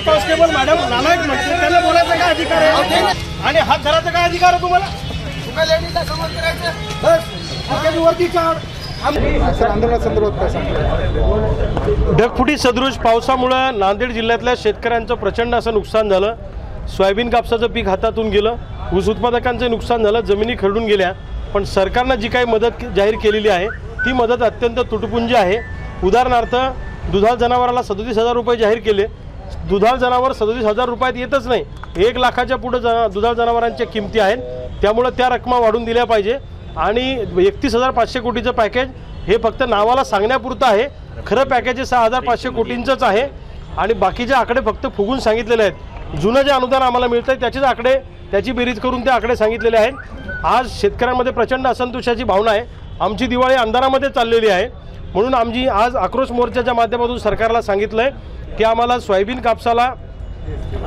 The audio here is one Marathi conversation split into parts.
कॉन्स्टेबल मॅडम नालायक म्हणते, त्यांना बोलायचा काय अधिकार आहे आणि हात धरायचा काय अधिकार आहे तुम्हाला? ढगफुटी सदृश पावसामुळे नांदेड जिल्ह्यातल्या शेतकऱ्यांचं प्रचंड असं नुकसान झालं। सोयाबीन कापसाचं पीक हातातून गेलं, ऊस उत्पादकांचं नुकसान झालं, जमिनी खरडून गेल्या। पण सरकारनं जी काही मदत जाहीर केलेली आहे ती मदत अत्यंत तुटपुंजी आहे। उदाहरणार्थ दुधाळ जनावराला 37,000 रुपये जाहीर केले। दुधाळ जनावर 37,000 रुपयात येतच नाही, 1 लाखाच्या पुढे दुधाळ जनावरांच्या किमती आहेत, त्यामुळे त्या रकमा वाढून दिल्या पाहिजे। आणि 31,500 कोटीचं पॅकेज हे फक्त नावाला सांगण्यापुरतं आहे, खरं पॅकेज 6,500 कोटींचंच आहे आणि बाकीचे आकडे फक्त फुगून सांगितलेले आहेत। जुनं जे अनुदान आम्हाला मिळतंय त्याचेच आकडे, त्याची बेरीज करून ते आकडे सांगितलेले आहेत। आज शेतकऱ्यांमध्ये प्रचंड असंतोषाची भावना आहे। आमची दिवाळी अंधारामध्ये चाललेली आहे, म्हणून आम्ही आज आक्रोश मोर्चाच्या माध्यमातून सरकारला सांगितलंय की आम्हाला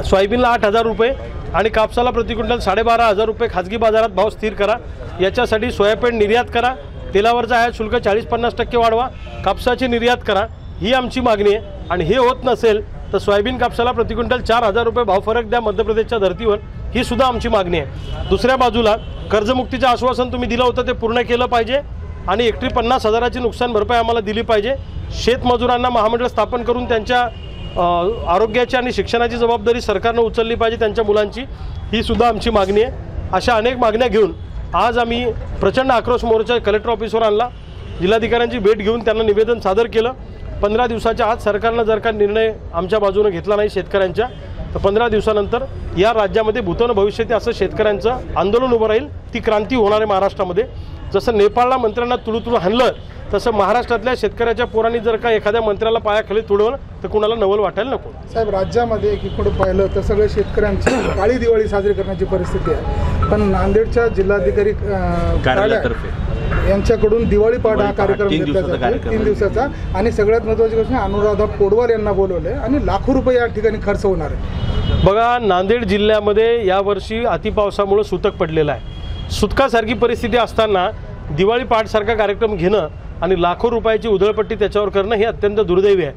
सोयाबीनला 8,000 रुपये आणि कापसाला प्रति क्विंटल 12,500 रुपये खाजगी बाजारात भाव स्थिर करा। याच्यासाठी सोयाबीन निर्यात करा, तेलावरचा आयात शुल्क 40-50% वाढवा, कापसाची निर्यात करा, ही आमची मागणी आहे। आणि हे होत नसेल तर सोयाबीन कापसाला प्रति क्विंटल 4,000 रुपये भाव फरक द्या मध्य प्रदेशच्या धर्तीवर, ही सुद्धा आमची मागणी आहे। दुसऱ्या बाजूला कर्जमुक्तीचं आश्वासन तुम्ही दिलं होतं ते पूर्ण केलं पाहिजे आणि हेक्टरी 50,000ची नुकसान भरपाई आम्हाला दिली पाहिजे। शेतमजुरांना महामंडळ स्थापन करून त्यांच्या आरोग्याची आणि शिक्षणाची जबाबदारी सरकारनं उचलली पाहिजे, त्यांच्या मुलांची, ही सुद्धा आमची मागणी आहे। अशा अनेक मागण्या घेऊन आज आम्ही प्रचंड आक्रोश मोर्चा कलेक्टर ऑफिसवर आणला, जिल्हाधिकाऱ्यांची भेट घेऊन त्यांना निवेदन सादर केलं। 15 दिवसाच्या आत सरकारनं जर का निर्णय आमच्या बाजूने घेतला नाही शेतकऱ्यांच्या, तर 15 दिवसानंतर या राज्यामध्ये भूतन भविष्यात असं शेतकऱ्यांचं आंदोलन उभं राहील, ती क्रांती होणार आहे महाराष्ट्रामध्ये। जसं नेपाळला मंत्र्यांना तुळुतुळू हाणलं तसं महाराष्ट्रातल्या शेतकऱ्याच्या पोरांनी जर का एखाद्या मंत्र्याला पायाखाली तुडवलं तर कुणाला नवल वाटायला नको। साहेब, राज्यामध्ये एकीकडे पाहिलं तर सगळे शेतकऱ्यांची काळी दिवाळी साजरी करण्याची परिस्थिती आहे, पण नांदेडच्या जिल्हाधिकारी कार्यालयातर्फे यांच्याकडून दिवाळी पहाट हा कार्यक्रम घेतला जातो 3 दिवसाचा आणि सगळ्यात महत्त्वाची गोष्ट अनुराधा पोडवाल यांना बोलवले आणि लाखो रुपये या ठिकाणी खर्च होणार आहे। बघा, नांदेड जिल्ह्यामध्ये यावर्षी अतिपावसामुळे सुतक पडलेला आहे। सुतकासारखी परिस्थिती असताना दिवाळी पहाटसारखा कार्यक्रम घेणं आणि लाखो रुपयाची उधळपट्टी त्याच्यावर करणं हे अत्यंत दुर्दैवी आहे।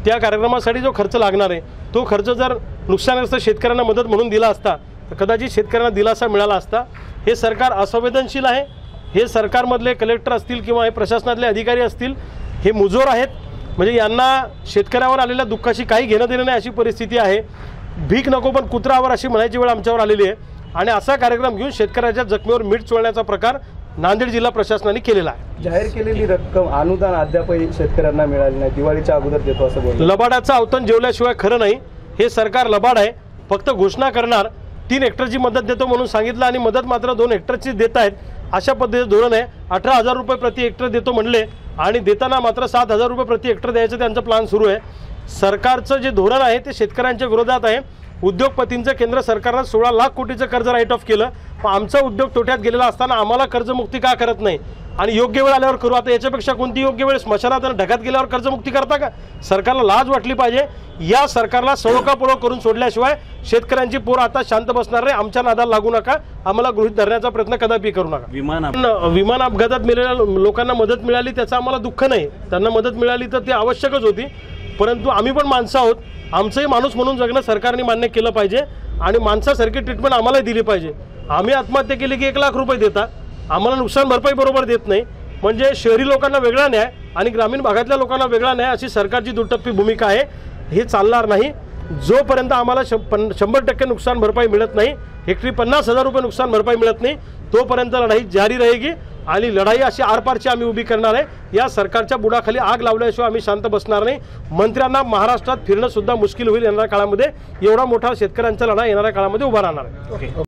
त्या कार्यक्रमासाठी जो खर्च लागणार आहे तो खर्च जर नुकसानग्रस्त शेतकऱ्यांना मदत म्हणून दिला असता तर कदाचित शेतकऱ्यांना दिलासा मिळाला असता। हे सरकार असंवेदनशील आहे, हे सरकारमधले कलेक्टर असतील किंवा हे प्रशासनातले अधिकारी असतील, हे मुजोर आहेत, म्हणजे यांना शेतकऱ्यावर आलेल्या दुःखाशी काही घेणं देणं नाही अशी परिस्थिती आहे। भीक नको पण कुत्रावर अशी म्हणायची वेळ आमच्यावर आलेली आहे आणि असा कार्यक्रम घेऊन शेतकऱ्याच्या जखमेवर मीठ चोळण्याचा प्रकार नांदेड जिल्हा प्रशासनाने केलेला आहे। जाहीर केलेली रक्कम अनुदान अद्यापही शेतकऱ्यांना मिळाली नाही, दिवाळीच्या अगोदर देतो असं बोलतो। लबाडाचं अवतन जेवल्याशिवाय खरं नाही, हे सरकार लबाड आहे, फक्त घोषणा करणार 3 हेक्टरची मदत देतो म्हणून सांगितलं आणि मदत मात्र 2 हेक्टरची देत आहेत, अशा पद्धतीचं धोरण आहे। 18,000 रुपये प्रति हेक्टर देतो म्हणले आणि देताना मात्र 7,000 रुपये प्रति हेक्टर द्यायचं त्यांचं प्लॅन सुरू आहे। सरकारचं जे धोरण आहे ते शेतकऱ्यांच्या विरोधात आहे। उद्योगपतींचं केंद्र सरकारनं 16 लाख कोटीचं कर्ज राईट ऑफ केलं, पण आमचा उद्योग तोट्यात गेलेला असताना आम्हाला कर्जमुक्ती का करत नाही आणि योग्य वेळ आल्यावर करू। आता याच्यापेक्षा कोणती योग्य वेळ? स्मशानात आणि ढगात गेल्यावर कर्जमुक्ती करता का? सरकारला लाज वाटली पाहिजे। या सरकारला सळोकापळो करून सोडल्याशिवाय शेतकऱ्यांची पोर आता शांत बसणार नाही। आमच्या नादाला लागू नका, आम्हाला गृहीत धरण्याचा प्रयत्न कदापि करू नका। विमान अपघातात मेलेल्या लोकांना मदत मिळाली त्याचं आम्हाला दुःख नाही, त्यांना मदत मिळाली तर ती आवश्यकच होती, परंतु आम्ही पण माणसं आहोत, आमचंही माणूस म्हणून जगणं सरकारने मान्य केलं पाहिजे आणि माणसासारखी ट्रीटमेंट आम्हालाही दिली पाहिजे। आम्ही आत्महत्या केली की 1 लाख रुपये देता, आम्हाला नुकसान भरपाई बरोबर देत नाही, म्हणजे शहरी लोकांना वेगळा न्याय आणि ग्रामीण भागातल्या लोकांना वेगळा न्याय अशी सरकारची दुटप्पी भूमिका आहे। हे चालणार नाही। जोपर्यंत आम्हाला 100% नुकसान भरपाई मिळत नाही, हेक्टरी 50,000 रुपये नुकसान भरपाई मिळत नाही, तोपर्यंत लढाई जारी रहेगी आणि लढाई अशी आरपारची आम्ही उभी करणार आहे। या सरकारच्या बुडाखाली आग लावल्याशिवाय आम्ही शांत बसणार नाही। मंत्र्यांना महाराष्ट्रात फिरणं सुद्धा मुश्किल होईल येणाऱ्या काळामध्ये, एवढा मोठा शेतकऱ्यांचा लढा येणाऱ्या काळामध्ये उभा राहणार आहे।